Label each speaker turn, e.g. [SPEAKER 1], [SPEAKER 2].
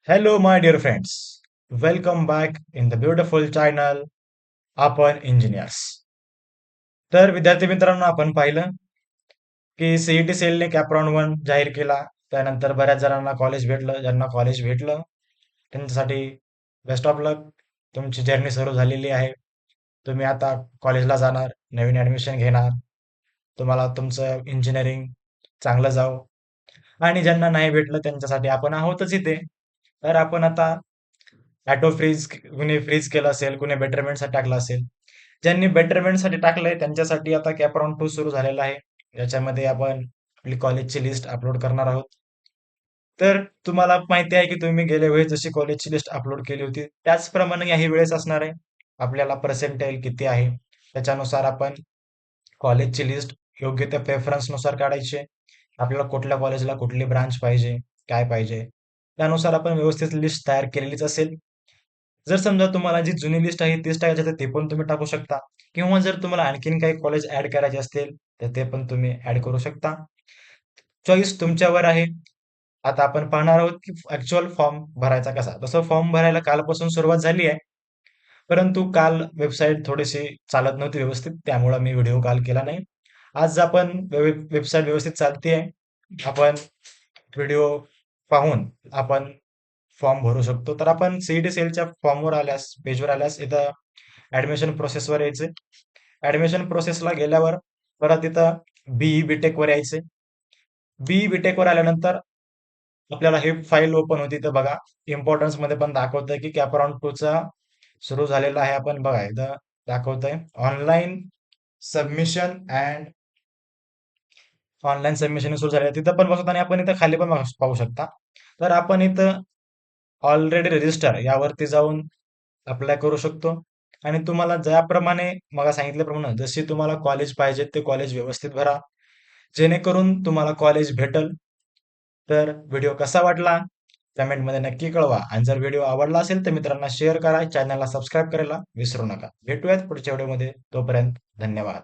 [SPEAKER 1] Hello, my dear friends. Welcome back in the beautiful channel आपण engineers. तर विद्यार्थी मित्रांनो आपण पाहिलं की सीईटी सेलने कॅप्रॉन 1 जाहीर केला. त्यानंतर बऱ्याच जणांना कॉलेज भेटलं. ज्यांना कॉलेज भेटलं त्यांच्यासाठी बेस्ट ऑफ लक. तुमची जर्नी सुरू झालेली आहे. तुम्ही आता कॉलेजला जाणार, नवीन ऍडमिशन घेणार. तुम्हाला तुमचं इंजिनिअरिंग चांगलं जावं. आणि ज्यांना नाही भेटलं त्यांच्यासाठी आपण आहोतच इथे. तर आपण आता ऑटो फ्रीज कुणी फ्रीज केलं असेल, कुणी बेटरमेंटसाठी टाकलं असेल. ज्यांनी बेटरमेंटसाठी टाकलंय त्यांच्यासाठी आता कॅप्रॉन 2 सुरू झालेला आहे. याच्यामध्ये आपण आपली कॉलेजची लिस्ट अपलोड करणार आहोत. तर तुम्हाला माहिती आहे की तुम्ही गेल्या वेळेस जशी कॉलेजची लिस्ट अपलोड केली होती त्याचप्रमाणे याही वेळेस असणार आहे. आपल्याला पर्सेंटाईल किती आहे त्याच्यानुसार आपण कॉलेजची लिस्ट योग्य त्या प्रेफरन्सनुसार काढायची आहे. आपल्याला कुठल्या कॉलेजला कुठली ब्रांच पाहिजे, काय पाहिजे, त्यानुसार आपण व्यवस्थित लिस्ट तयार केलेलीच असेल. जर समजा तुम्हाला जी जुनी लिस्ट आहे तीच टाकायची तर ते पण तुम्ही टाकू शकता किंवा जर तुम्हाला आणखीन काही कॉलेज ऍड करायचे असतील तर ते पण तुम्ही ऍड करू शकता. चॉईस तुमच्यावर आहे. आता आपण पाहणार आहोत की ऍक्च्युअल फॉर्म भरायचा कसा. तसं फॉर्म भरायला कालपासून सुरुवात झाली आहे. परंतु काल वेबसाईट थोडीशी चालत नव्हती व्यवस्थित त्यामुळे मी व्हिडिओ कॉल केला नाही. आज आपण वेबसाईट व्यवस्थित चालते आहे. आपण व्हिडिओ पाहून आपण फॉर्म भरू शकतो. तर आपण सीईटी सेलच्या फॉर्मवर आल्यास, पेजवर आल्यास इथं ऍडमिशन प्रोसेसवर यायचे. ऍडमिशन प्रोसेसला गेल्यावर परत इथं बीई बीटेक वर यायचे. बीई बीटेक वर आल्यानंतर आपल्याला हे फाईल ओपन होती तर बघा इम्पॉर्टन्स मध्ये पण दाखवतंय की कॅपराउंड 2 चा सुरू झालेला आहे. आपण बघा इथं दाखवतंय online submission and online submission सुरू झाले तिथं पण बघतो आणि आपण इथं खाली पण पाहू शकता. तर आपण इथं ऑलरेडी रजिस्टर यावरती जाऊन अप्लाय करू शकतो आणि तुम्हाला ज्याप्रमाणे मला सांगितल्याप्रमाणे जशी तुम्हाला कॉलेज पाहिजे ते कॉलेज व्यवस्थित भरा जेणेकरून तुम्हाला कॉलेज भेटल. तर व्हिडिओ कसा वाटला कमेंटमध्ये नक्की कळवा आणि जर व्हिडिओ आवडला असेल तर मित्रांना शेअर करा, चॅनलला सबस्क्राईब करायला विसरू नका. भेटूयात पुढच्या व्हिडिओमध्ये. तोपर्यंत धन्यवाद.